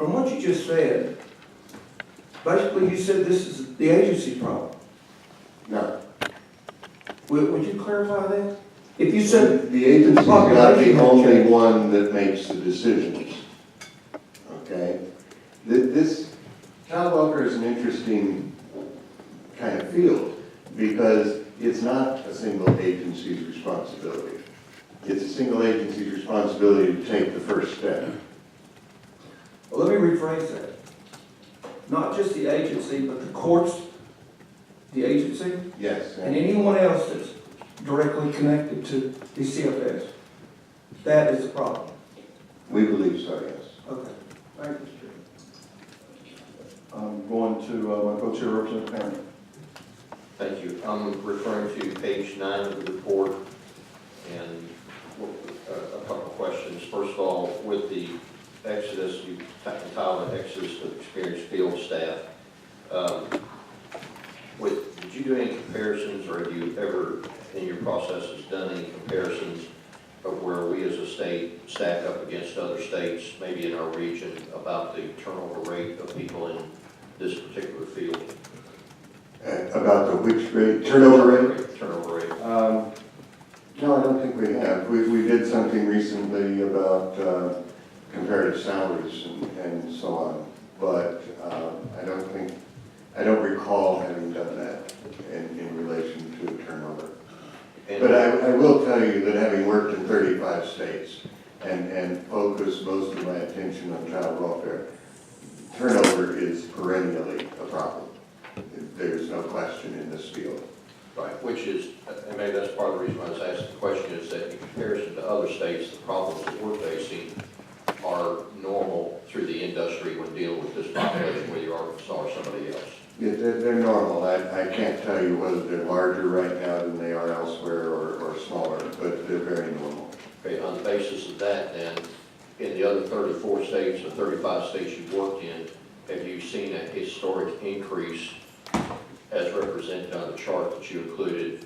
from what you just said, basically you said this is the agency problem. No. Would you clarify that? If you said The agency is not population the has only changed. one that makes the decisions. Okay? This child welfare is an interesting kind of field because it's not a single agency's responsibility. It's a single agency's responsibility to take the first step. Well, let me rephrase that. Not just the agency, but the courts, the agency, Yes. and anyone else that's directly connected to the CFS. That is the problem. We believe so, yes. Okay. Thank you, Mr. Chairman. I'm going to my co-chair, Representative Parent. Thank you. I'm referring to page 9 of the report and a couple of questions. First of all, with the exodus, you entitled it Exodus of Experienced Field Staff. Did you do any comparisons, or have you ever, in your processes, done any comparisons of where we as a state stack up against other states, maybe in our region, about the turnover rate of people in this particular field? About the which rate? Turnover rate? Turnover rate. No, I don't think we have. We did something recently about comparative salaries and so on, but I don't recall having done that in relation to turnover. But I will tell you that having worked in 35 states and focused most of my attention on child welfare, turnover is perennially a problem. There's no question in this field. Right, which is, and maybe that's part of the reason why I was asking the question, is that in comparison to other states, the problems that we're facing are normal through the industry when dealing with this population, whether you're Arkansas or somebody else. Yeah, they're normal. I can't tell you whether they're larger right now than they are elsewhere or smaller, but they're very normal. Okay, on the basis of that, then, in the other 34 states or 35 states you've worked in, have you seen a historic increase as represented on the chart that you included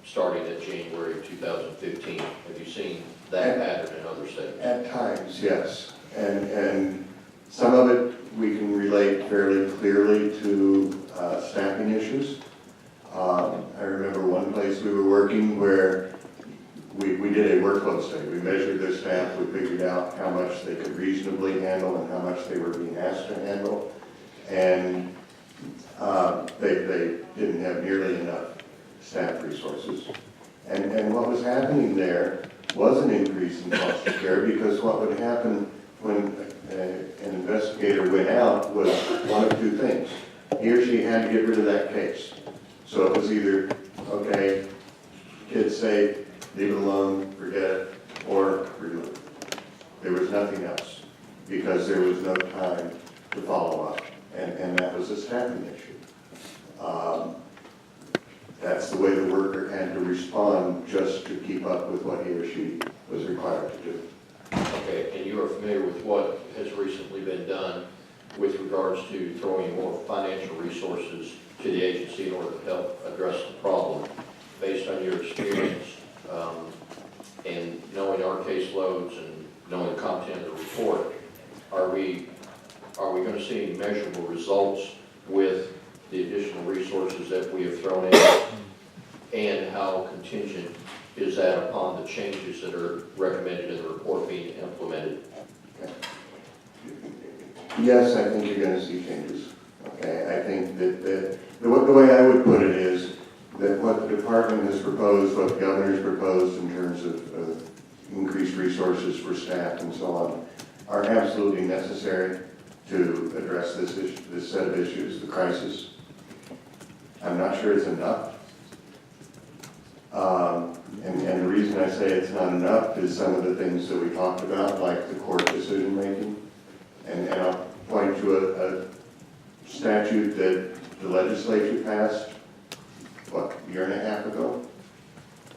starting in January of 2015? Have you seen that pattern in other states? At times, yes. And some of it we can relate fairly clearly to staffing issues. I remember one place we were working where we did a workload study. We measured their staff, we figured out how much they could reasonably handle and how much they were being asked to handle. And they didn't have nearly enough staff resources. And what was happening there was an increase in foster care, because what would happen when an investigator went out was one of two things. He or she had to get rid of that case. So it was either, okay, kid's safe, leave it alone, forget it, or remove it. There was nothing else, because there was no time to follow up, and that was a staffing issue. That's the way the worker had to respond just to keep up with what he or she was required to do. Okay, and you are familiar with what has recently been done with regards to throwing more financial resources to the agency in order to help address the problem. Based on your experience and knowing our caseloads and knowing the content of the report, are we going to see any measurable results with the additional resources that we have thrown in, and how contingent is that upon the changes that are recommended in the report being implemented? Yes, I think you're going to see changes. Okay, I think that the way I would put it is that what the department has proposed, what the governor's proposed in terms of increased resources for staff and so on, are absolutely necessary to address this issue, this set of issues, the crisis. I'm not sure it's enough. And the reason I say it's not enough is some of the things that we talked about, like the court decision making. And I'll point to a statute that the legislature passed, what, a year and a half ago,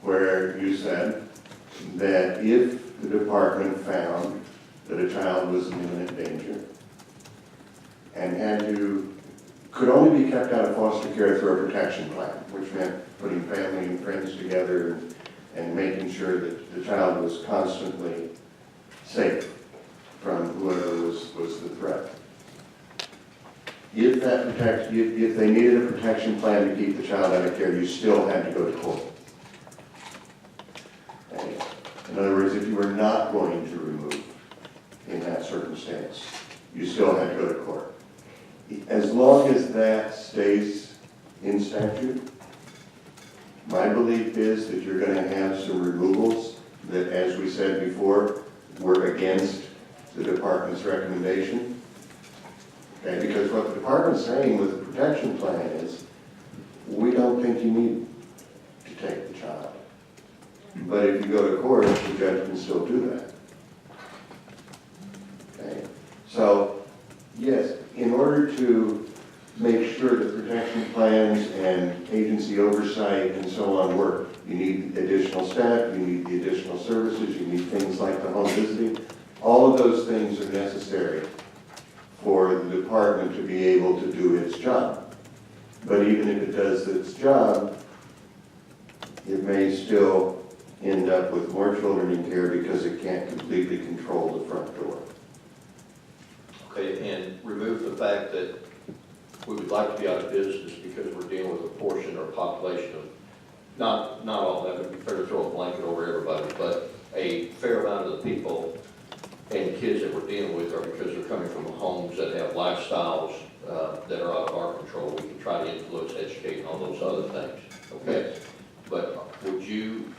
where you said that if the department found that a child was in imminent danger and could only be kept out of foster care through a protection plan, which meant putting family and friends together and making sure that the child was constantly safe from whoever was the threat. get that if they needed a protection plan to keep the child out of care, you still had to go to court. Okay? In other words, if you were not going to remove in that circumstance, you still had to go to court. As long as that stays in statute, my belief is that you're going to have some removals that, as we said before, were against the department's recommendation. Okay, because what the department's saying with the protection plan is, we don't think you need to take the child. But if you go to court, the judge can still do that. Okay, so yes, in order to make sure that protection plans and agency oversight and so on work, you need additional staff, you need the additional services, you need things like the home visiting. All of those things are necessary for the department to be able to do its job. But even if it does its job, it may still end up with more children in care because it can't completely control the front door. Okay, and remove the fact that we would like to be out of business because we're dealing with a portion or population of, not all that, would be fair to throw a blanket over everybody, but a fair amount of the people and kids that we're dealing with are because they're coming from homes that have lifestyles that are out of our control. We can try to influence, educate, and all those other things, okay? But would you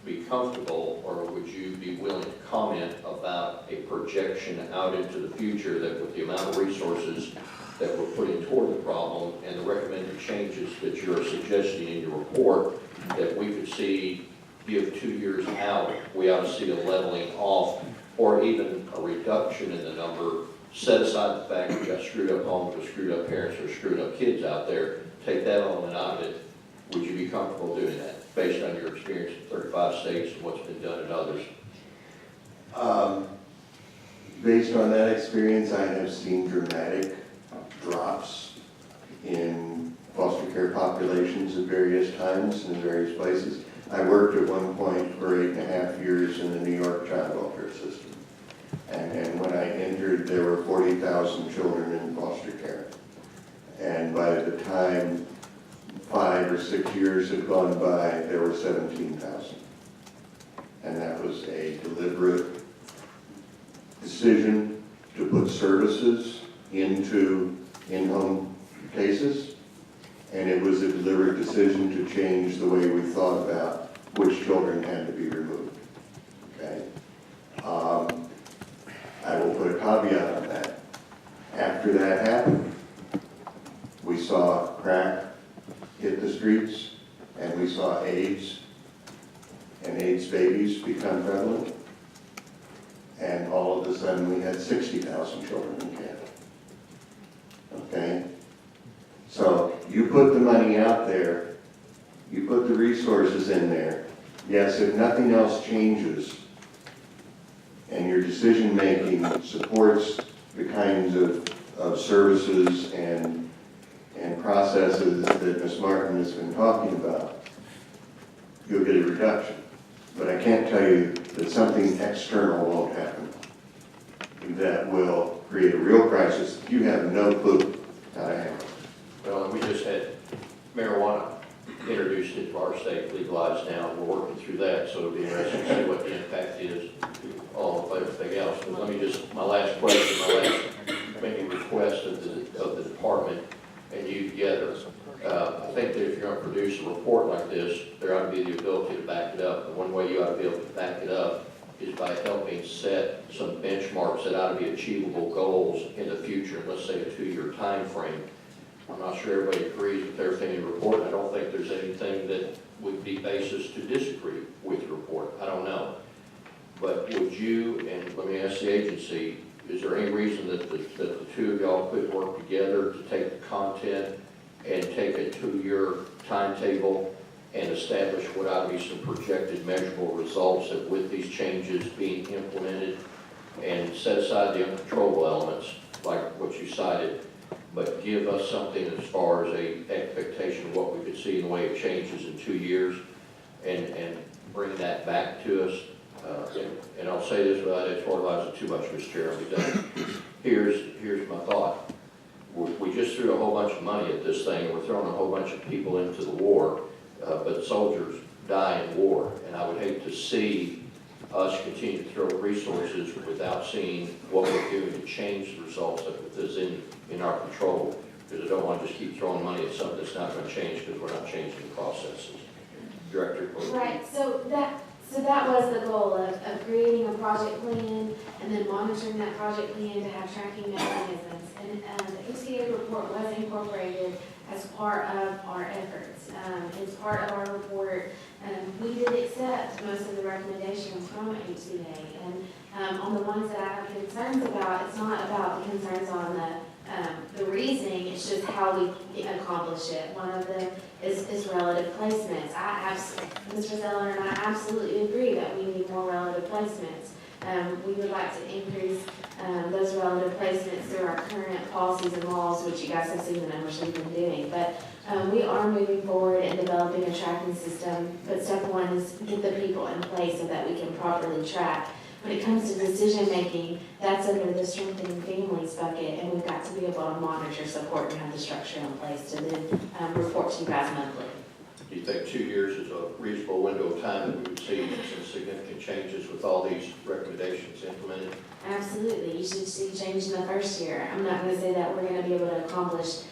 be comfortable, or would you be willing to comment about a projection out into the future that with the amount of resources that we're putting toward the problem and the recommended changes that you're suggesting in your report, that we could see, give 2 years out, we ought to see a leveling off or even a reduction in the number, set aside the fact we've got screwed up homes with screwed up parents or screwed up kids out there, take that element out of it. Would you be comfortable doing that based on your experience in 35 states and what's been done in others? Based on that experience, I have seen dramatic drops in foster care populations at various times in various places. I worked at one point for 8.5 years in the New York child welfare system. And when I entered, there were 40,000 children in foster care. And by the time 5 or 6 years had gone by, there were 17,000. And that was a deliberate decision to put services into in-home cases. And it was a deliberate decision to change the way we thought about which children had to be removed. Okay? I will put a caveat on that. After that happened, we saw crack hit the streets, and we saw AIDS and AIDS babies become prevalent. And all of a sudden, we had 60,000 children in care. Okay? So you put the money out there, you put the resources in there. Yes, if nothing else changes and your decision-making supports the kinds of services and processes that Ms. Martin has been talking about, you'll get a reduction. But I can't tell you that something external won't happen that will create a real crisis. You have no clue how to handle it. Well, we just had marijuana introduced into our state, legalized now. We're working through that, so it'll be interesting to see what the impact is on everything else. But let me just, my last question, my last maybe request of the department and you together. I think that if you're going to produce a report like this, there ought to be the ability to back it up. And one way you ought to be able to back it up is by helping set some benchmarks that ought to be achievable goals in the future, let's say a 2-year time frame. I'm not sure everybody agrees with everything in the report. I don't think there's anything that would be basis to disagree with the report. I don't know. But would you, and let me ask the agency, is there any reason that the two of y'all could work together to take the content and take a 2-year timetable and establish what ought to be some projected measurable results that with these changes being implemented, and set aside the uncontrollable elements like what you cited, but give us something as far as a expectation of what we could see in the way of changes in 2 years, and bring that back to us. And I'll say this without editorializing too much, Mr. Chair, I'll be done. Here's my thought. we just threw a whole bunch of money at this thing, and we're throwing a whole bunch of people into the war, but soldiers die in war, and I would hate to see us continue to throw resources without seeing what we're doing to change the results of it that's in our control, because I don't want to just keep throwing money at something that's not going to change because we're not changing the processes. Director? Right, so that was the goal of creating a project plan and then monitoring that project plan to have tracking mechanisms. And the HCA report was incorporated as part of our efforts. It's part of our report. We did accept most of the recommendations from HCA. And on the ones that I have concerns about, it's not about the concerns on the reasoning, it's just how we accomplish it. One of them is relative placements. Mr. Zeller and I absolutely agree that we need more relative placements. We would like to increase those relative placements through our current policies and laws, which you guys have seen the numbers we've been doing. But we are moving forward and developing a tracking system. But step one is get the people in place so that we can properly track. When it comes to decision making, that's under the strengthening families bucket, and we've got to be able to monitor, support, and have the structure in place to then report to you guys monthly. Do you think 2 years is a reasonable window of time that we would see some significant changes with all these recommendations implemented? Absolutely, you should see change in the first year. I'm not going to say that we're going to be able to accomplish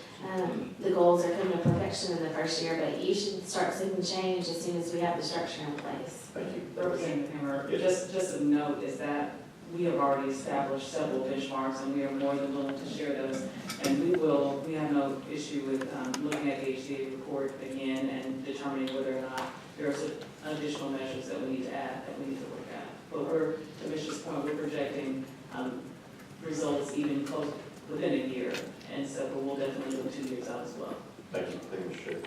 the goals or come to perfection in the first year, but you should start seeing change as soon as we have the structure in place. Thank you. Representative Hammer, Yes. just a note is that we have already established several benchmarks and we are more than willing to share those. And we have no issue with looking at the HCA report again and determining whether or not there are some additional measures that we need to add, that we need to look at. But to Mr.'s point, we're projecting results even close within a year. And so we'll definitely look 2 years out as well. Thank you, Mr. Chair.